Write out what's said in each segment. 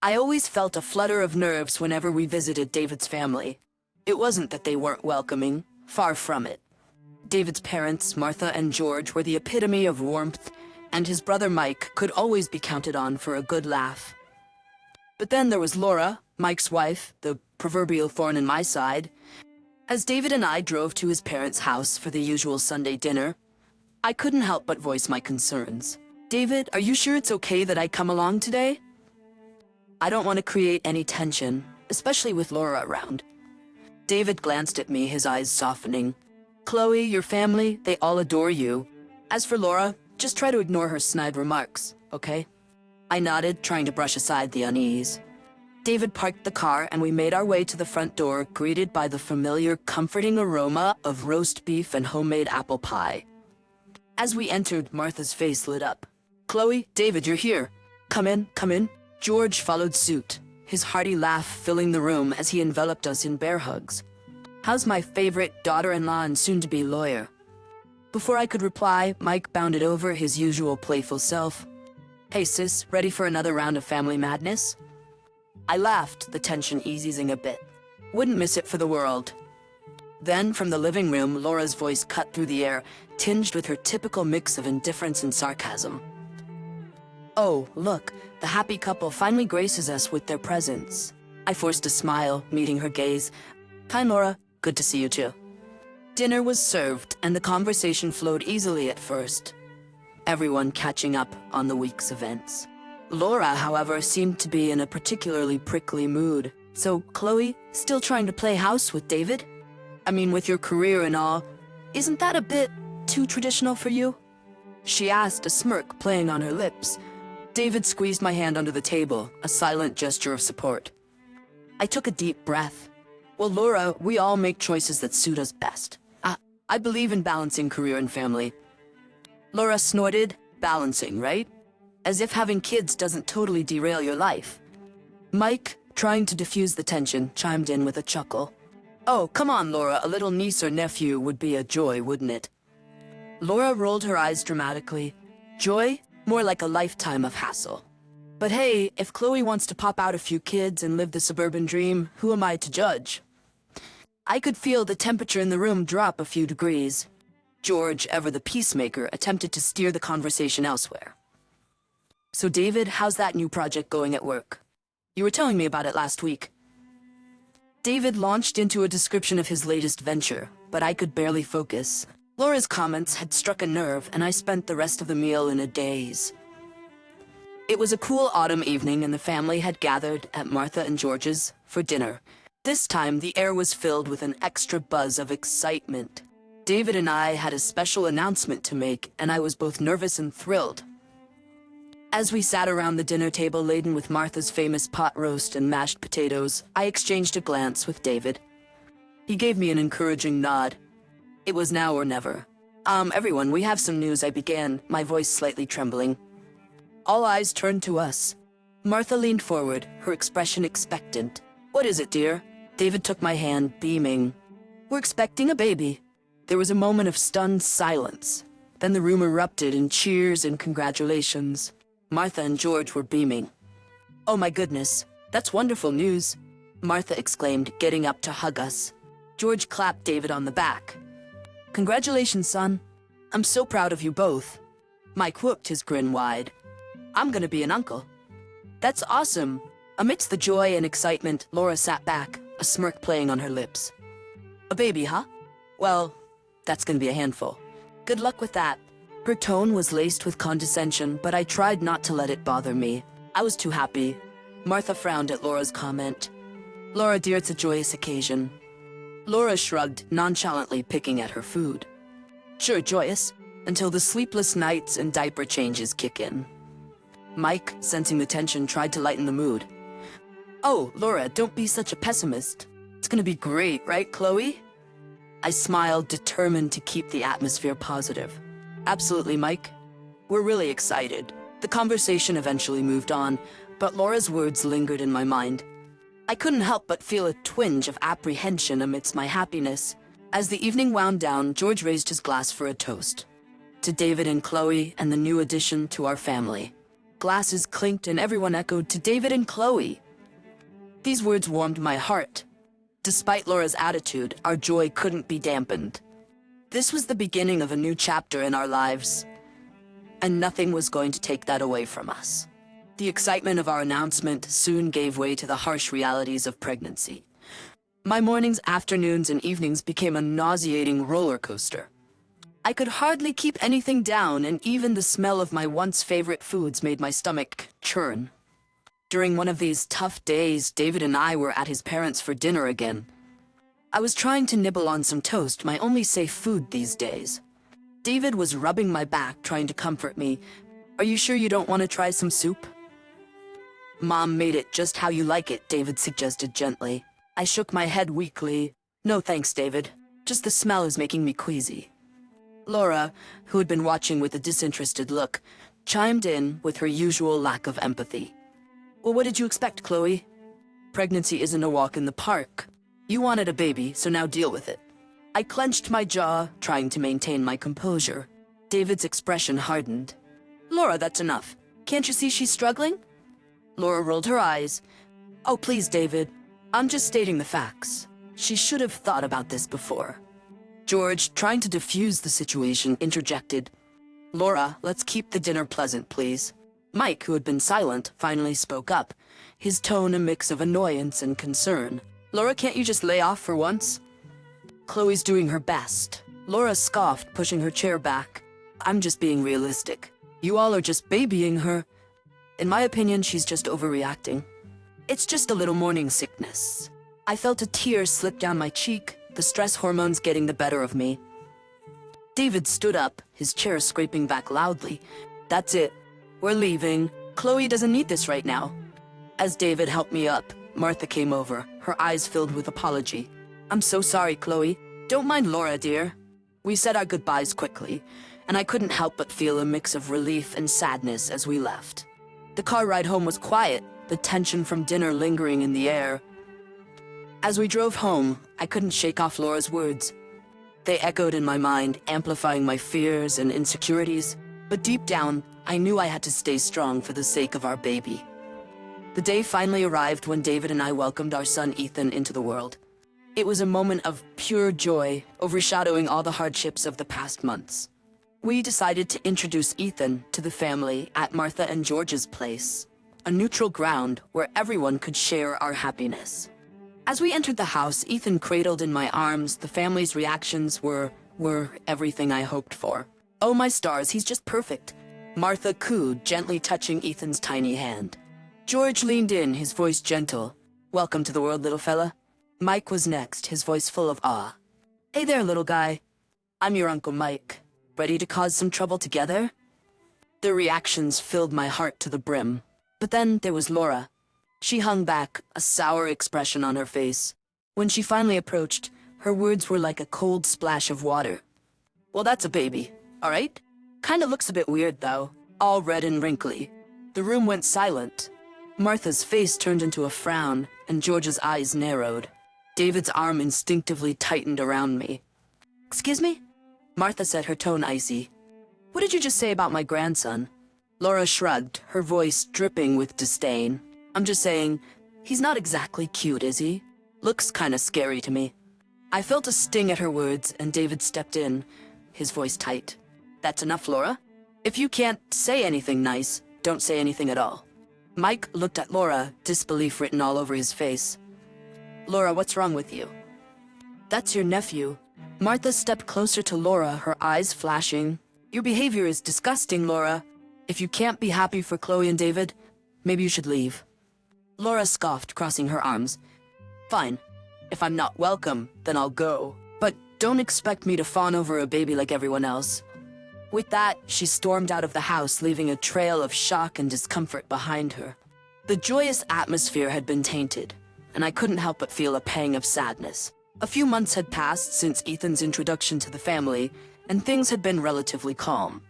I always felt a flutter of nerves whenever we visited David's family. It wasn't that they weren't welcoming, far from it. David's parents, Martha and George, were the epitome of warmth, and his brother Mike could always be counted on for a good laugh. But then there was Laura, Mike's wife, the proverbial thorn in my side. As David and I drove to his parents' house for the usual Sunday dinner, I couldn't help but voice my concerns. "David, are you sure it's okay that I come along today? I don't want to create any tension, especially with Laura around." David glanced at me, his eyes softening. "Chloe, your family, they all adore you. As for Laura, just try to ignore her snide remarks, okay?" I nodded, trying to brush aside the unease. David parked the car and we made our way to the front door, greeted by the familiar, comforting aroma of roast beef and homemade apple pie. As we entered, Martha's face lit up. "Chloe, David, you're here. Come in, come in." George followed suit, his hearty laugh filling the room as he enveloped us in bear hugs. "How's my favorite daughter-in-law and soon-to-be lawyer?" Before I could reply, Mike bounded over, his usual playful self. "Hey sis, ready for another round of family madness?" I laughed, the tension easing a bit. Wouldn't miss it for the world. Then, from the living room, Laura's voice cut through the air, tinged with her typical mix of indifference and sarcasm. "Oh, look, the happy couple finally graces us with their presence." I forced a smile, meeting her gaze. "Hi, Laura. Good to see you too." Dinner was served, and the conversation flowed easily at first, everyone catching up on the week's events. Laura, however, seemed to be in a particularly prickly mood. "So, Chloe, still trying to play house with David? I mean, with your career and all, isn't that a bit too traditional for you?" she asked, a smirk playing on her lips. David squeezed my hand under the table, a silent gesture of support. I took a deep breath. "Well, Laura, we all make choices that suit us best. I believe in balancing career and family." Laura snorted. "Balancing, right? As if having kids doesn't totally derail your life." Mike, trying to diffuse the tension, chimed in with a chuckle. "Oh, come on, Laura, a little niece or nephew would be a joy, wouldn't it?" Laura rolled her eyes dramatically. "Joy? More like a lifetime of hassle. But hey, if Chloe wants to pop out a few kids and live the suburban dream, who am I to judge?" I could feel the temperature in the room drop a few degrees. George, ever the peacemaker, attempted to steer the conversation elsewhere. "So David, how's that new project going at work? You were telling me about it last week." David launched into a description of his latest venture, but I could barely focus. Laura's comments had struck a nerve, and I spent the rest of the meal in a daze. It was a cool autumn evening, and the family had gathered at Martha and George's for dinner. This time, the air was filled with an extra buzz of excitement. David and I had a special announcement to make, and I was both nervous and thrilled. As we sat around the dinner table laden with Martha's famous pot roast and mashed potatoes, I exchanged a glance with David. He gave me an encouraging nod. It was now or never. Everyone, we have some news," I began, my voice slightly trembling. All eyes turned to us. Martha leaned forward, her expression expectant. "What is it, dear?" David took my hand, beaming. "We're expecting a baby." There was a moment of stunned silence. Then the room erupted in cheers and congratulations. Martha and George were beaming. "Oh my goodness, that's wonderful news," Martha exclaimed, getting up to hug us. George clapped David on the back. "Congratulations, son. I'm so proud of you both." Mike whooped, his grin wide. "I'm gonna be an uncle." "That's awesome." Amidst the joy and excitement, Laura sat back, a smirk playing on her lips. "A baby, huh? Well, that's gonna be a handful. Good luck with that." Her tone was laced with condescension, but I tried not to let it bother me. I was too happy. Martha frowned at Laura's comment. "Laura, dear, it's a joyous occasion." Laura shrugged, nonchalantly picking at her food. "Sure, joyous, until the sleepless nights and diaper changes kick in." Mike, sensing the tension, tried to lighten the mood. "Oh, Laura, don't be such a pessimist. It's gonna be great, right, Chloe?" I smiled, determined to keep the atmosphere positive. "Absolutely, Mike. We're really excited." The conversation eventually moved on, but Laura's words lingered in my mind. I couldn't help but feel a twinge of apprehension amidst my happiness. As the evening wound down, George raised his glass for a toast. To David and Chloe and the new addition to our family. Glasses clinked and everyone echoed to David and Chloe. These words warmed my heart. Despite Laura's attitude, our joy couldn't be dampened. This was the beginning of a new chapter in our lives, and nothing was going to take that away from us. The excitement of our announcement soon gave way to the harsh realities of pregnancy. My mornings, afternoons, and evenings became a nauseating roller coaster. I could hardly keep anything down, and even the smell of my once favorite foods made my stomach churn. During one of these tough days, David and I were at his parents' for dinner again. I was trying to nibble on some toast, my only safe food these days. David was rubbing my back, trying to comfort me. "Are you sure you don't want to try some soup?" "Mom made it just how you like it," David suggested gently. I shook my head weakly. "No thanks, David. Just the smell is making me queasy." Laura, who had been watching with a disinterested look, chimed in with her usual lack of empathy. "Well, what did you expect, Chloe? Pregnancy isn't a walk in the park. You wanted a baby, so now deal with it." I clenched my jaw, trying to maintain my composure. David's expression hardened. "Laura, that's enough. Can't you see she's struggling?" Laura rolled her eyes. "Oh, please, David. I'm just stating the facts. She should have thought about this before." George, trying to defuse the situation, interjected. "Laura, let's keep the dinner pleasant, please." Mike, who had been silent, finally spoke up, his tone a mix of annoyance and concern. "Laura, can't you just lay off for once?" "Chloe's doing her best." Laura scoffed, pushing her chair back. "I'm just being realistic. You all are just babying her. In my opinion, she's just overreacting. It's just a little morning sickness." I felt a tear slip down my cheek, the stress hormones getting the better of me. David stood up, his chair scraping back loudly. "That's it. We're leaving. Chloe doesn't need this right now." As David helped me up, Martha came over, her eyes filled with apology. "I'm so sorry, Chloe. Don't mind Laura, dear." We said our goodbyes quickly, and I couldn't help but feel a mix of relief and sadness as we left. The car ride home was quiet, the tension from dinner lingering in the air. As we drove home, I couldn't shake off Laura's words. They echoed in my mind, amplifying my fears and insecurities, but deep down, I knew I had to stay strong for the sake of our baby. The day finally arrived when David and I welcomed our son Ethan into the world. It was a moment of pure joy, overshadowing all the hardships of the past months. We decided to introduce Ethan to the family at Martha and George's place, a neutral ground where everyone could share our happiness. As we entered the house, Ethan cradled in my arms. The family's reactions were everything I hoped for. "Oh my stars, he's just perfect." Martha cooed, gently touching Ethan's tiny hand. George leaned in, his voice gentle. "Welcome to the world, little fella." Mike was next, his voice full of awe. "Hey there, little guy. I'm your Uncle Mike. Ready to cause some trouble together?" The reactions filled my heart to the brim. But then there was Laura. She hung back, a sour expression on her face. When she finally approached, her words were like a cold splash of water. "Well, that's a baby, all right? Kinda looks a bit weird, though, all red and wrinkly." The room went silent. Martha's face turned into a frown, and George's eyes narrowed. David's arm instinctively tightened around me. "Excuse me?" Martha said, her tone icy. "What did you just say about my grandson?" Laura shrugged, her voice dripping with disdain. "I'm just saying, he's not exactly cute, is he? Looks kinda scary to me." I felt a sting at her words, and David stepped in, his voice tight. "That's enough, Laura. If you can't say anything nice, don't say anything at all." Mike looked at Laura, disbelief written all over his face. "Laura, what's wrong with you?" "That's your nephew." Martha stepped closer to Laura, her eyes flashing. "Your behavior is disgusting, Laura. If you can't be happy for Chloe and David, maybe you should leave." Laura scoffed, crossing her arms. "Fine. If I'm not welcome, then I'll go. But don't expect me to fawn over a baby like everyone else." With that, she stormed out of the house, leaving a trail of shock and discomfort behind her. The joyous atmosphere had been tainted, and I couldn't help but feel a pang of sadness. A few months had passed since Ethan's introduction to the family, and things had been relatively calm.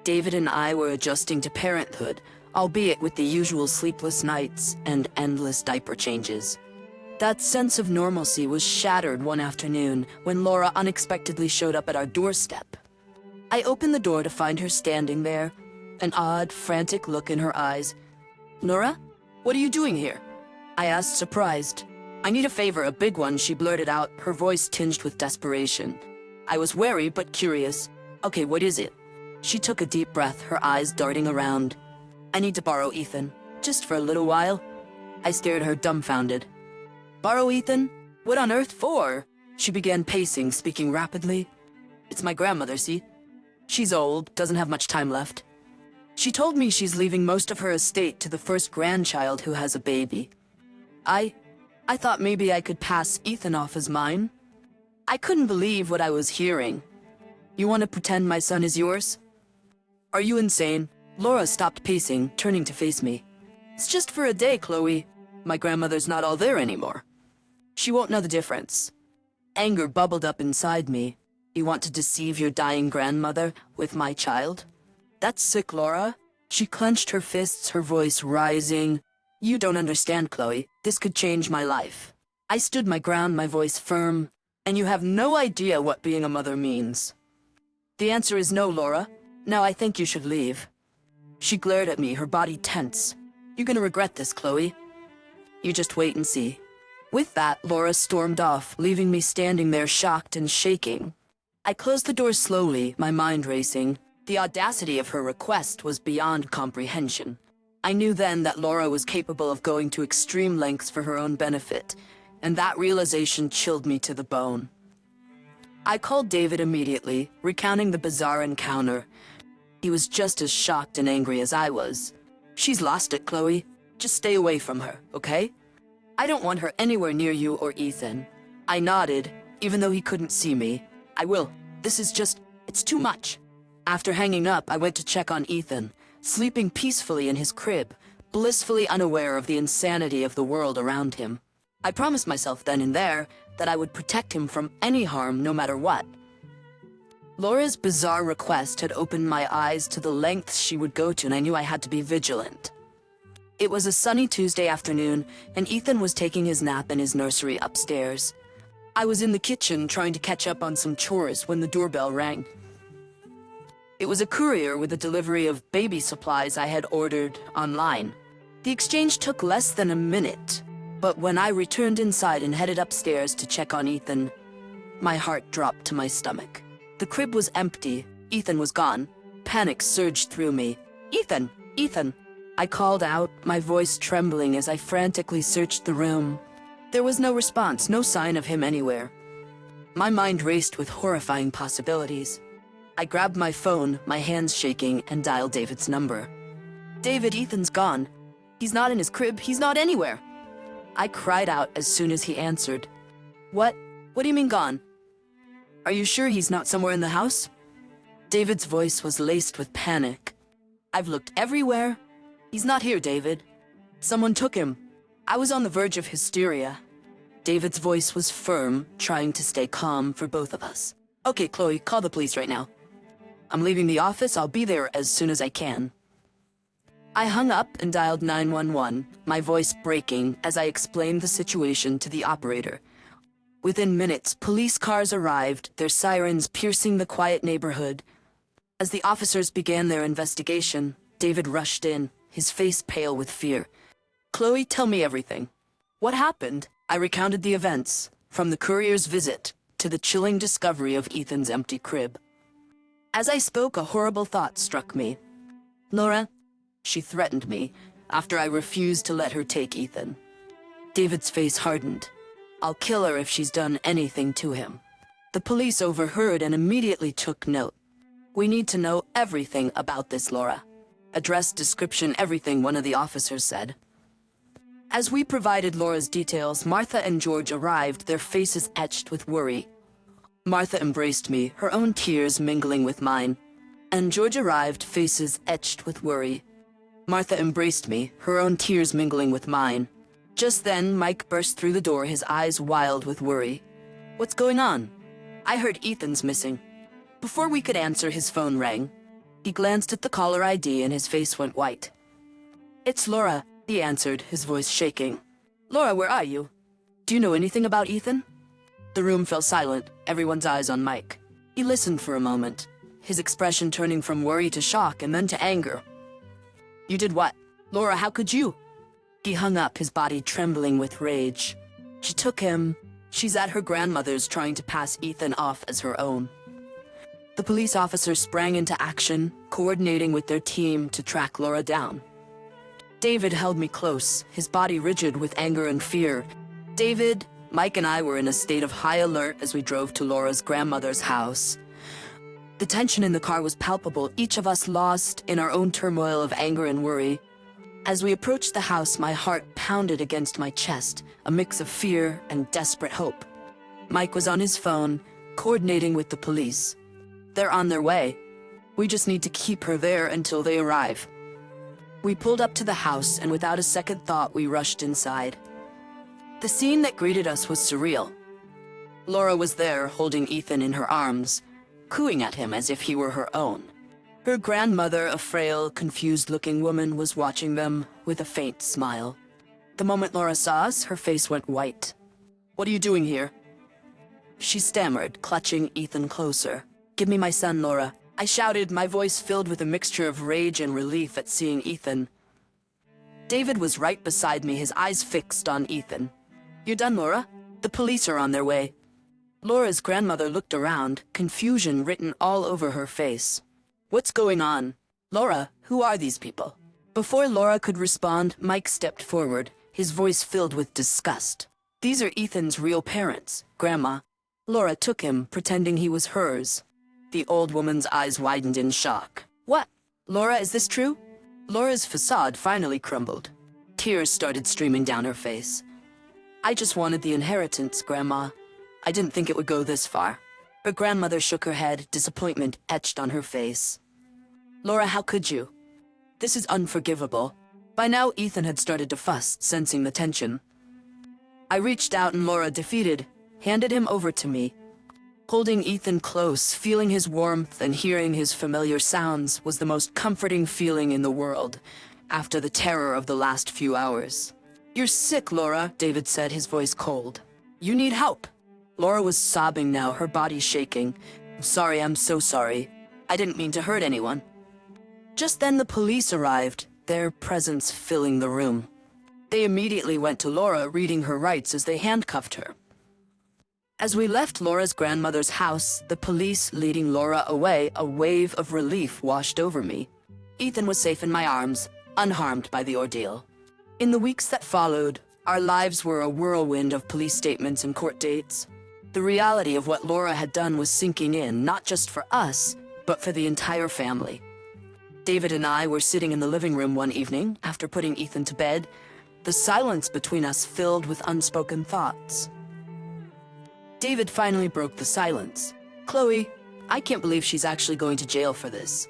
David and I were adjusting to parenthood, albeit with the usual sleepless nights and endless diaper changes. That sense of normalcy was shattered one afternoon when Laura unexpectedly showed up at our doorstep. I opened the door to find her standing there, an odd, frantic look in her eyes. "Nora? What are you doing here?" I asked, surprised. "I need a favor, a big one," she blurted out, her voice tinged with desperation. I was wary but curious. "Okay, what is it?" She took a deep breath, her eyes darting around. "I need to borrow Ethan, just for a little while." I stared at her dumbfounded. "Borrow Ethan? What on earth for?" She began pacing, speaking rapidly. "It's my grandmother, see? She's old, doesn't have much time left. She told me she's leaving most of her estate to the first grandchild who has a baby. I thought maybe I could pass Ethan off as mine." I couldn't believe what I was hearing. "You want to pretend my son is yours? Are you insane?" Laura stopped pacing, turning to face me. "It's just for a day, Chloe. My grandmother's not all there anymore. She won't know the difference." Anger bubbled up inside me. "You want to deceive your dying grandmother with my child? That's sick, Laura." She clenched her fists, her voice rising. "You don't understand, Chloe. This could change my life." I stood my ground, my voice firm. "And you have no idea what being a mother means." "The answer is no, Laura. Now I think you should leave." She glared at me, her body tense. "You're gonna regret this, Chloe. You just wait and see." With that, Laura stormed off, leaving me standing there shocked and shaking. I closed the door slowly, my mind racing. The audacity of her request was beyond comprehension. I knew then that Laura was capable of going to extreme lengths for her own benefit, and that realization chilled me to the bone. I called David immediately, recounting the bizarre encounter. He was just as shocked and angry as I was. "She's lost it, Chloe. Just stay away from her, okay? I don't want her anywhere near you or Ethan." I nodded, even though he couldn't see me. "I will. It's too much." After hanging up, I went to check on Ethan, sleeping peacefully in his crib, blissfully unaware of the insanity of the world around him. I promised myself then and there that I would protect him from any harm, no matter what. Laura's bizarre request had opened my eyes to the lengths she would go to, and I knew I had to be vigilant. It was a sunny Tuesday afternoon, and Ethan was taking his nap in his nursery upstairs. I was in the kitchen trying to catch up on some chores when the doorbell rang. It was a courier with a delivery of baby supplies I had ordered online. The exchange took less than a minute, but when I returned inside and headed upstairs to check on Ethan, my heart dropped to my stomach. The crib was empty. Ethan was gone. Panic surged through me. "Ethan! Ethan!" I called out, my voice trembling as I frantically searched the room. There was no response, no sign of him anywhere. My mind raced with horrifying possibilities. I grabbed my phone, my hands shaking, and dialed David's number. "David, Ethan's gone. He's not in his crib, he's not anywhere." I cried out as soon as he answered. What do you mean gone? Are you sure he's not somewhere in the house?" David's voice was laced with panic. "I've looked everywhere. He's not here, David. Someone took him." I was on the verge of hysteria. David's voice was firm, trying to stay calm for both of us. "Okay, Chloe, call the police right now. I'm leaving the office. I'll be there as soon as I can." I hung up and dialed 911, my voice breaking as I explained the situation to the operator. Within minutes, police cars arrived, their sirens piercing the quiet neighborhood. As the officers began their investigation, David rushed in, his face pale with fear. "Chloe, tell me everything. What happened?" I recounted the events, from the courier's visit to the chilling discovery of Ethan's empty crib. As I spoke, a horrible thought struck me. "Laura," she threatened me, after I refused to let her take Ethan. David's face hardened. "I'll kill her if she's done anything to him." The police overheard and immediately took note. "We need to know everything about this, Laura. Address, description, everything," one of the officers said. As we provided Laura's details, Martha and George arrived, their faces etched with worry. Martha embraced me, her own tears mingling with mine. And George arrived, faces etched with worry. Martha embraced me, her own tears mingling with mine. Just then, Mike burst through the door, his eyes wild with worry. "What's going on?" "I heard Ethan's missing." Before we could answer, his phone rang. He glanced at the caller ID and his face went white. "It's Laura," he answered, his voice shaking. "Laura, where are you? Do you know anything about Ethan?" The room fell silent, everyone's eyes on Mike. He listened for a moment, his expression turning from worry to shock and then to anger. You did what? Laura, how could you? He hung up, his body trembling with rage. She took him. She's at her grandmother's trying to pass Ethan off as her own. The police officer sprang into action, coordinating with their team to track Laura down. David held me close, his body rigid with anger and fear. David, Mike and I were in a state of high alert as we drove to Laura's grandmother's house. The tension in the car was palpable, each of us lost in our own turmoil of anger and worry. As we approached the house, my heart pounded against my chest, a mix of fear and desperate hope. Mike was on his phone, coordinating with the police. They're on their way. We just need to keep her there until they arrive. We pulled up to the house, and without a second thought, we rushed inside. The scene that greeted us was surreal. Laura was there, holding Ethan in her arms, cooing at him as if he were her own. Her grandmother, a frail, confused-looking woman, was watching them with a faint smile. The moment Laura saw us, her face went white. "What are you doing here?" She stammered, clutching Ethan closer. "Give me my son, Laura," I shouted, my voice filled with a mixture of rage and relief at seeing Ethan. David was right beside me, his eyes fixed on Ethan. "You done, Laura? The police are on their way." Laura's grandmother looked around, confusion written all over her face. "What's going on? Laura, who are these people?" Before Laura could respond, Mike stepped forward, his voice filled with disgust. "These are Ethan's real parents, Grandma." Laura took him, pretending he was hers. The old woman's eyes widened in shock. "What? Laura, is this true?" Laura's facade finally crumbled. Tears started streaming down her face. "I just wanted the inheritance, Grandma. I didn't think it would go this far." Her grandmother shook her head, disappointment etched on her face. "Laura, how could you? This is unforgivable." By now, Ethan had started to fuss, sensing the tension. I reached out and Laura, defeated, handed him over to me. Holding Ethan close, feeling his warmth and hearing his familiar sounds was the most comforting feeling in the world, after the terror of the last few hours. "You're sick, Laura," David said, his voice cold. "You need help." Laura was sobbing now, her body shaking. I'm so sorry. I didn't mean to hurt anyone." Just then the police arrived, their presence filling the room. They immediately went to Laura, reading her rights as they handcuffed her. As we left Laura's grandmother's house, the police leading Laura away, a wave of relief washed over me. Ethan was safe in my arms, unharmed by the ordeal. In the weeks that followed, our lives were a whirlwind of police statements and court dates. The reality of what Laura had done was sinking in, not just for us, but for the entire family. David and I were sitting in the living room one evening, after putting Ethan to bed, the silence between us filled with unspoken thoughts. David finally broke the silence. "Chloe, I can't believe she's actually going to jail for this."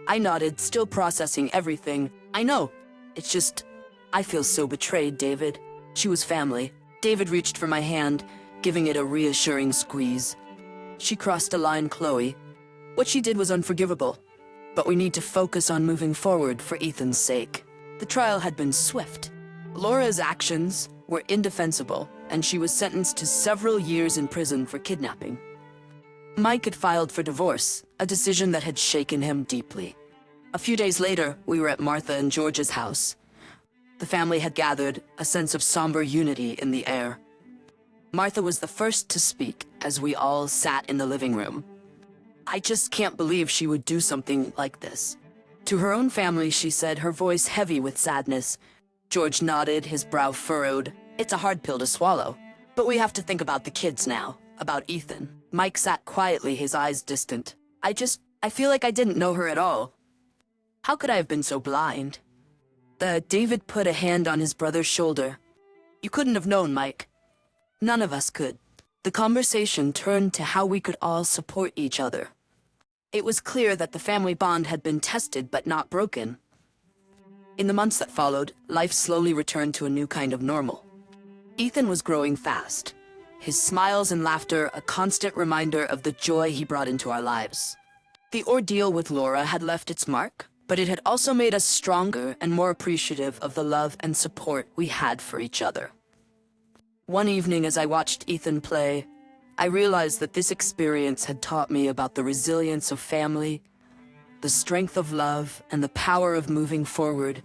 I nodded, still processing everything. "I know. It's just, I feel so betrayed, David. She was family." David reached for my hand, giving it a reassuring squeeze. "She crossed a line, Chloe. What she did was unforgivable. But we need to focus on moving forward for Ethan's sake." The trial had been swift. Laura's actions were indefensible, and she was sentenced to several years in prison for kidnapping. Mike had filed for divorce, a decision that had shaken him deeply. A few days later, we were at Martha and George's house. The family had gathered, a sense of somber unity in the air. Martha was the first to speak as we all sat in the living room. "I just can't believe she would do something like this." To her own family, she said, her voice heavy with sadness. George nodded, his brow furrowed. "It's a hard pill to swallow. But we have to think about the kids now, about Ethan." Mike sat quietly, his eyes distant. I feel like I didn't know her at all. How could I have been so blind?" David put a hand on his brother's shoulder. "You couldn't have known, Mike. None of us could." The conversation turned to how we could all support each other. It was clear that the family bond had been tested but not broken. In the months that followed, life slowly returned to a new kind of normal. Ethan was growing fast, his smiles and laughter a constant reminder of the joy he brought into our lives. The ordeal with Laura had left its mark, but it had also made us stronger and more appreciative of the love and support we had for each other. One evening as I watched Ethan play, I realized that this experience had taught me about the resilience of family, the strength of love, and the power of moving forward,